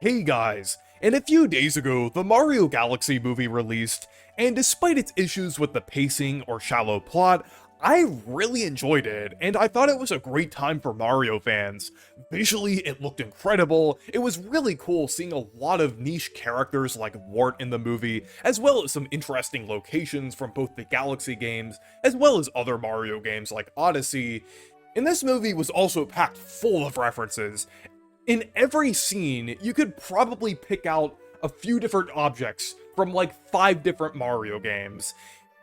Hey guys, and a few days ago, the Mario Galaxy movie released, and despite its issues with the pacing or shallow plot, I really enjoyed it, and I thought it was a great time for Mario fans. Visually, it looked incredible, it was really cool seeing a lot of niche characters like Wart in the movie, as well as some interesting locations from both the Galaxy games, as well as other Mario games like Odyssey. And this movie was also packed full of references. In every scene, you could probably pick out a few different objects from like 5 different Mario games.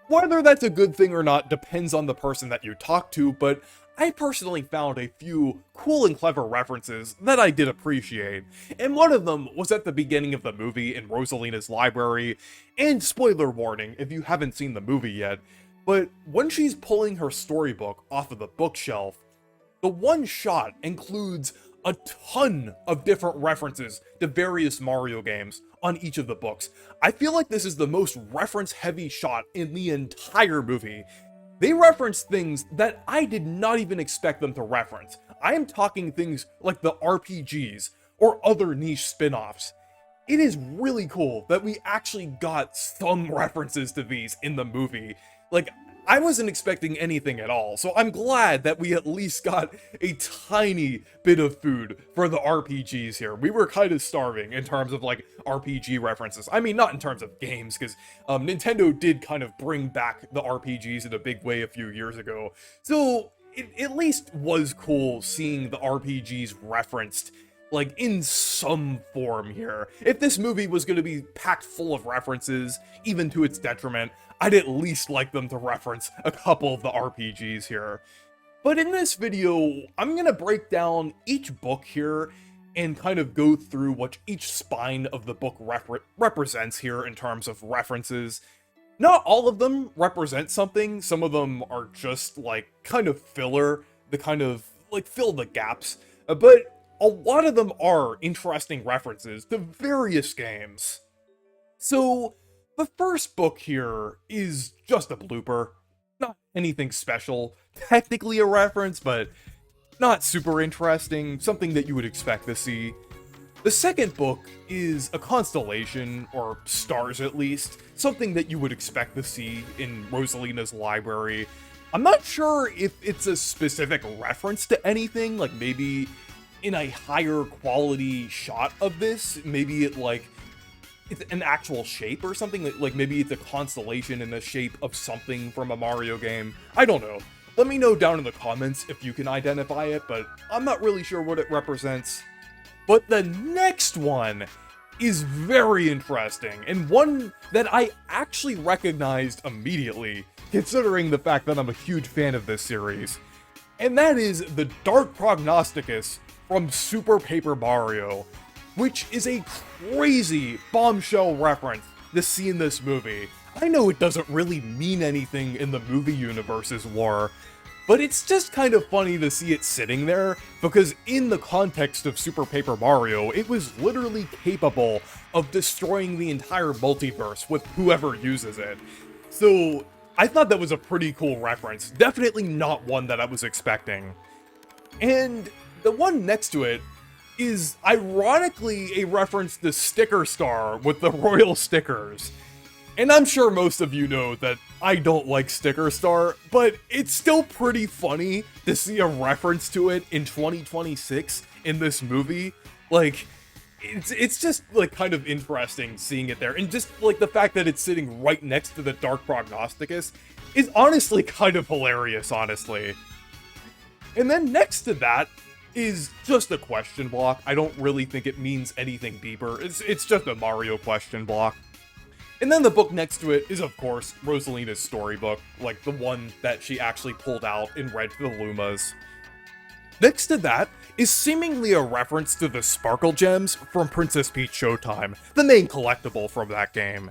Whether that's a good thing or not depends on the person that you talk to, but I personally found a few cool and clever references that I did appreciate, and one of them was at the beginning of the movie in Rosalina's library, and spoiler warning if you haven't seen the movie yet, but when she's pulling her storybook off of the bookshelf, the one shot includes a ton of different references to various Mario games on each of the books. I feel like this is the most reference-heavy shot in the entire movie. They reference things that I did not even expect them to reference. I am talking things like the RPGs or other niche spin-offs. It is really cool that we actually got some references to these in the movie. Like, I wasn't expecting anything at all, so I'm glad that we at least got a tiny bit of food for the RPGs here. We were kind of starving in terms of, like, RPG references. I mean, not in terms of games, because Nintendo did kind of bring back the RPGs in a big way a few years ago. So, it at least was cool seeing the RPGs referenced, like, in some form here. If this movie was going to be packed full of references, even to its detriment, I'd at least like them to reference a couple of the RPGs here. But in this video, I'm going to break down each book here and kind of go through what each spine of the book represents here in terms of references. Not all of them represent something, some of them are just like kind of filler, the kind of like fill the gaps, but a lot of them are interesting references to various games. So, the first book here is just a blooper. Not anything special. Technically a reference, but not super interesting. Something that you would expect to see. The second book is a constellation, or stars at least. Something that you would expect to see in Rosalina's library. I'm not sure if it's a specific reference to anything, like maybe in a higher quality shot of this, maybe it's an actual shape or something, like maybe it's a constellation in the shape of something from a Mario game. I don't know. Let me know down in the comments if you can identify it, but I'm not really sure what it represents. But the next one is very interesting, and one that I actually recognized immediately, considering the fact that I'm a huge fan of this series. And that is the Dark Prognosticus from Super Paper Mario, which is a crazy bombshell reference to see in this movie. I know it doesn't really mean anything in the movie universe's lore, but it's just kind of funny to see it sitting there, because in the context of Super Paper Mario, it was literally capable of destroying the entire multiverse with whoever uses it. So, I thought that was a pretty cool reference, definitely not one that I was expecting. And the one next to it is ironically a reference to Sticker Star with the royal stickers. And I'm sure most of you know that I don't like Sticker Star, but it's still pretty funny to see a reference to it in 2026 in this movie. Like, it's just like kind of interesting seeing it there, and just like the fact that it's sitting right next to the Dark Prognosticus is honestly kind of hilarious, honestly. And then next to that is just a question block. I don't really think it means anything deeper. It's just a Mario question block. And then the book next to it is, of course, Rosalina's storybook, like the one that she actually pulled out and read to the Lumas. Next to that is seemingly a reference to the Sparkle Gems from Princess Peach Showtime, the main collectible from that game.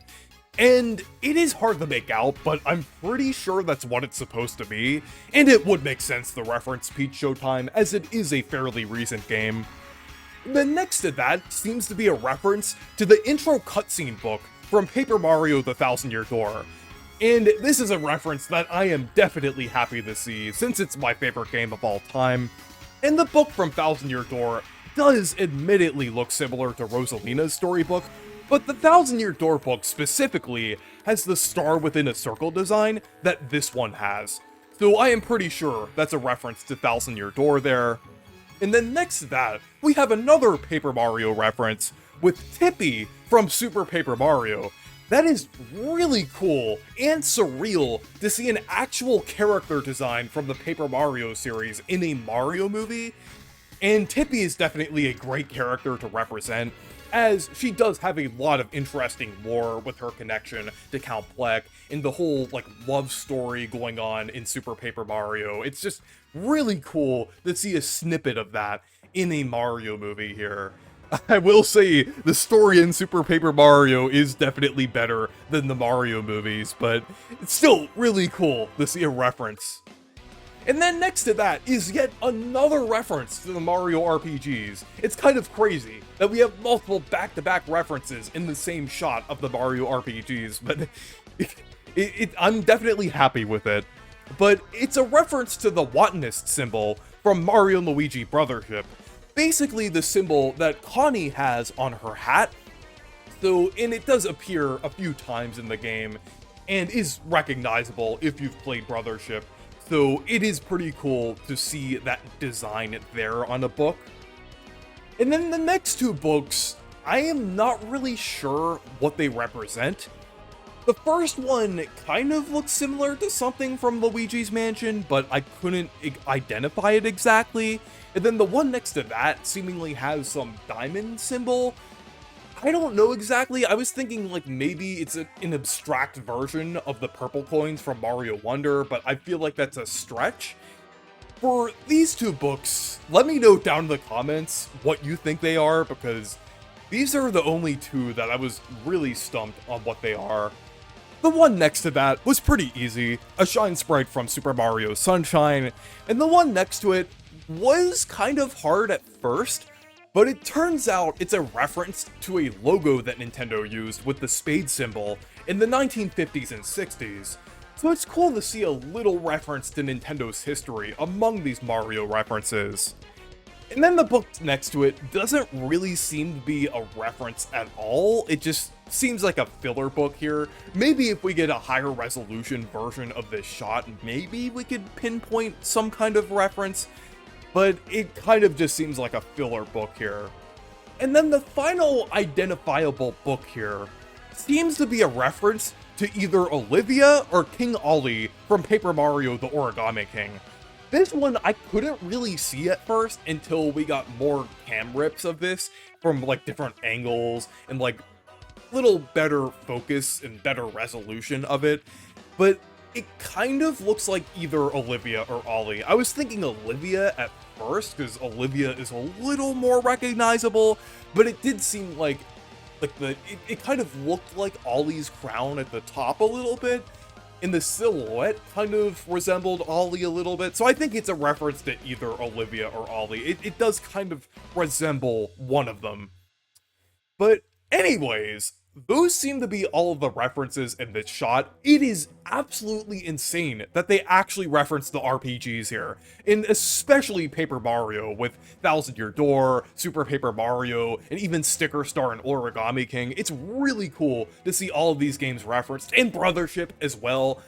And it is hard to make out, but I'm pretty sure that's what it's supposed to be, and it would make sense to reference Peach Showtime, as it is a fairly recent game. Then next to that seems to be a reference to the intro cutscene book from Paper Mario: The Thousand Year Door. And this is a reference that I am definitely happy to see, since it's my favorite game of all time. And the book from Thousand Year Door does admittedly look similar to Rosalina's storybook, but the Thousand Year Door book specifically has the star within a circle design that this one has. So I am pretty sure that's a reference to Thousand Year Door there. And then next to that, we have another Paper Mario reference with Tippy from Super Paper Mario. That is really cool and surreal to see an actual character design from the Paper Mario series in a Mario movie. And Tippy is definitely a great character to represent, as she does have a lot of interesting lore with her connection to Count Plek and the whole love story going on in Super Paper Mario. It's just really cool to see a snippet of that in a Mario movie here. I will say the story in Super Paper Mario is definitely better than the Mario movies, but it's still really cool to see a reference. And then next to that is yet another reference to the Mario RPGs. It's kind of crazy that we have multiple back-to-back references in the same shot of the Mario RPGs, but I'm definitely happy with it. But it's a reference to the Watanist symbol from Mario and Luigi Brothership. Basically the symbol that Connie has on her hat. And it does appear a few times in the game, and is recognizable if you've played Brothership. So it is pretty cool to see that design there on a book. And then the next two books, I am not really sure what they represent. The first one kind of looks similar to something from Luigi's Mansion, but I couldn't identify it exactly. And then the one next to that seemingly has some diamond symbol. I don't know exactly. I was thinking maybe it's an abstract version of the purple coins from Mario Wonder, but I feel like that's a stretch. For these two books, let me know down in the comments what you think they are, because these are the only two that I was really stumped on what they are. The one next to that was pretty easy, a Shine Sprite from Super Mario Sunshine, and the one next to it was kind of hard at first, but it turns out it's a reference to a logo that Nintendo used with the spade symbol in the 1950s and 60s. So it's cool to see a little reference to Nintendo's history among these Mario references. And then the book next to it doesn't really seem to be a reference at all. It just seems like a filler book here. Maybe if we get a higher resolution version of this shot, maybe we could pinpoint some kind of reference, but it kind of just seems like a filler book here. And then the final identifiable book here seems to be a reference to either Olivia or King Ollie from Paper Mario The Origami King. This one I couldn't really see at first until we got more cam rips of this from different angles and little better focus and better resolution of it. But it kind of looks like either Olivia or Ollie. I was thinking Olivia at first because Olivia is a little more recognizable, but it did seem like it kind of looked like Ollie's crown at the top a little bit. And the silhouette kind of resembled Ollie a little bit. So I think it's a reference to either Olivia or Ollie. It does kind of resemble one of them. But anyways, those seem to be all of the references in this shot. It is absolutely insane that they actually reference the RPGs here, and especially Paper Mario with Thousand Year Door, Super Paper Mario, and even Sticker Star and Origami King. It's really cool to see all of these games referenced, and Brothership as well.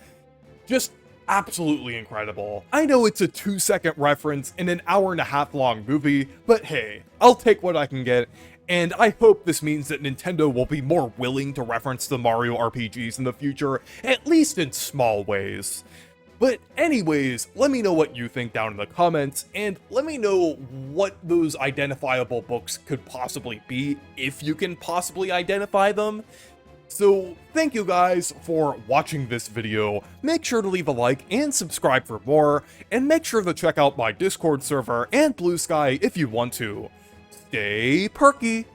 Just absolutely incredible. I know it's a 2-second reference in an hour-and-a-half long movie, but hey, I'll take what I can get. And I hope this means that Nintendo will be more willing to reference the Mario RPGs in the future, at least in small ways. But anyways, let me know what you think down in the comments, and let me know what those identifiable books could possibly be, if you can possibly identify them. So thank you guys for watching this video. Make sure to leave a like and subscribe for more, and make sure to check out my Discord server and Blue Sky if you want to. Stay perky!